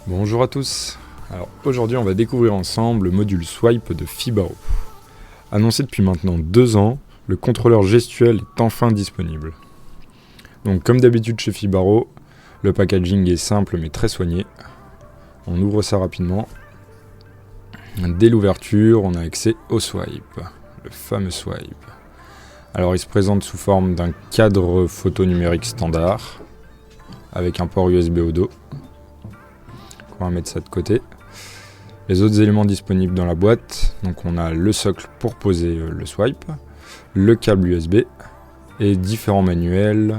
Bonjour à tous. Alors aujourd'hui on va découvrir ensemble le module Swipe de Fibaro. Annoncé depuis maintenant 2 ans, le contrôleur gestuel est enfin disponible. Donc comme d'habitude chez Fibaro, le packaging est simple mais très soigné. On ouvre ça rapidement. Dès l'ouverture, on a accès au swipe, le fameux swipe. Alors il se présente sous forme d'un cadre photo numérique standard, avec un port USB au dos. On va mettre ça de côté. Les autres éléments disponibles dans la boîte, donc on a le socle pour poser le swipe, le câble USB et différents manuels.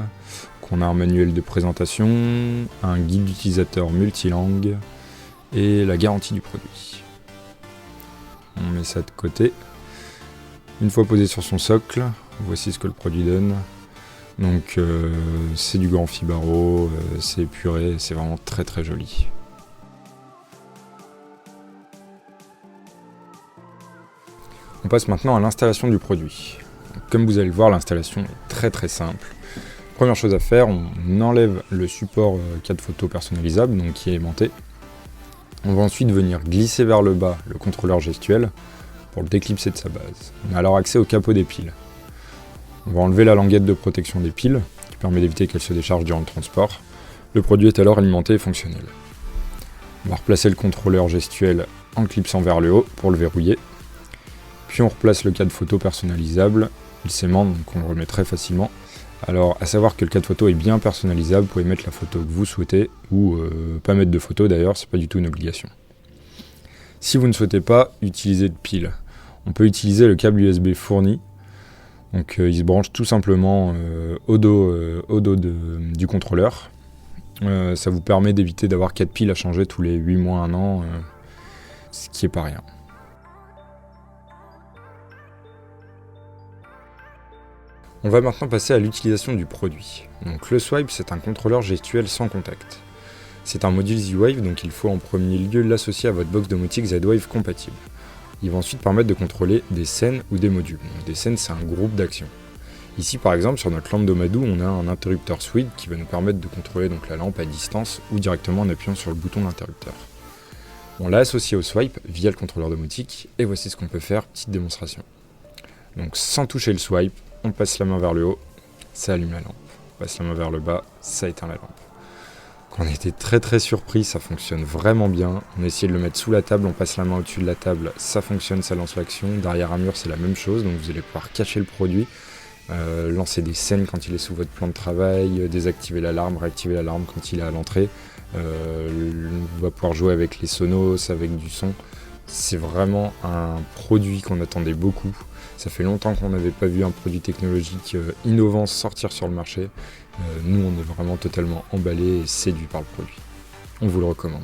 On a un manuel de présentation, un guide d'utilisateur multilangue et la garantie du produit. On met ça de côté. Une fois posé sur son socle, voici ce que le produit donne. Donc c'est du grand Fibaro, c'est épuré, c'est vraiment très très joli. On passe maintenant à l'installation du produit. Comme vous allez le voir, l'installation est très très simple. Première chose à faire, on enlève le support cadre photo personnalisable, donc qui est aimanté. On va ensuite venir glisser vers le bas le contrôleur gestuel pour le déclipser de sa base. On a alors accès au capot des piles. On va enlever la languette de protection des piles, qui permet d'éviter qu'elles se déchargent durant le transport. Le produit est alors alimenté et fonctionnel. On va replacer le contrôleur gestuel en clipsant vers le haut pour le verrouiller. Puis on replace le cadre photo personnalisable, il s'aimante donc on le remet très facilement. Alors à savoir que le cadre photo est bien personnalisable, vous pouvez mettre la photo que vous souhaitez ou pas mettre de photo d'ailleurs, c'est pas du tout une obligation. Si vous ne souhaitez pas utiliser de pile, on peut utiliser le câble USB fourni. Donc il se branche tout simplement au dos du contrôleur. Ça vous permet d'éviter d'avoir 4 piles à changer tous les 8 mois, 1 an, ce qui est pas rien. On va maintenant passer à l'utilisation du produit. Donc le swipe, c'est un contrôleur gestuel sans contact. C'est un module Z-Wave, donc il faut en premier lieu l'associer à votre box domotique Z-Wave compatible. Il va ensuite permettre de contrôler des scènes ou des modules. Donc, des scènes, c'est un groupe d'actions. Ici par exemple, sur notre lampe Domadou, on a un interrupteur switch qui va nous permettre de contrôler donc, la lampe à distance ou directement en appuyant sur le bouton de l'interrupteur. On l'a associé au swipe via le contrôleur domotique et voici ce qu'on peut faire, petite démonstration. Donc sans toucher le swipe, on passe la main vers le haut, ça allume la lampe. On passe la main vers le bas, ça éteint la lampe. On a été très très surpris, ça fonctionne vraiment bien. On a essayé de le mettre sous la table, on passe la main au-dessus de la table, ça fonctionne, ça lance l'action. Derrière un mur, c'est la même chose, donc vous allez pouvoir cacher le produit, lancer des scènes quand il est sous votre plan de travail, désactiver l'alarme, réactiver l'alarme quand il est à l'entrée. On va pouvoir jouer avec les sonos, avec du son. C'est vraiment un produit qu'on attendait beaucoup. Ça fait longtemps qu'on n'avait pas vu un produit technologique innovant sortir sur le marché. Nous, on est vraiment totalement emballés et séduits par le produit. On vous le recommande.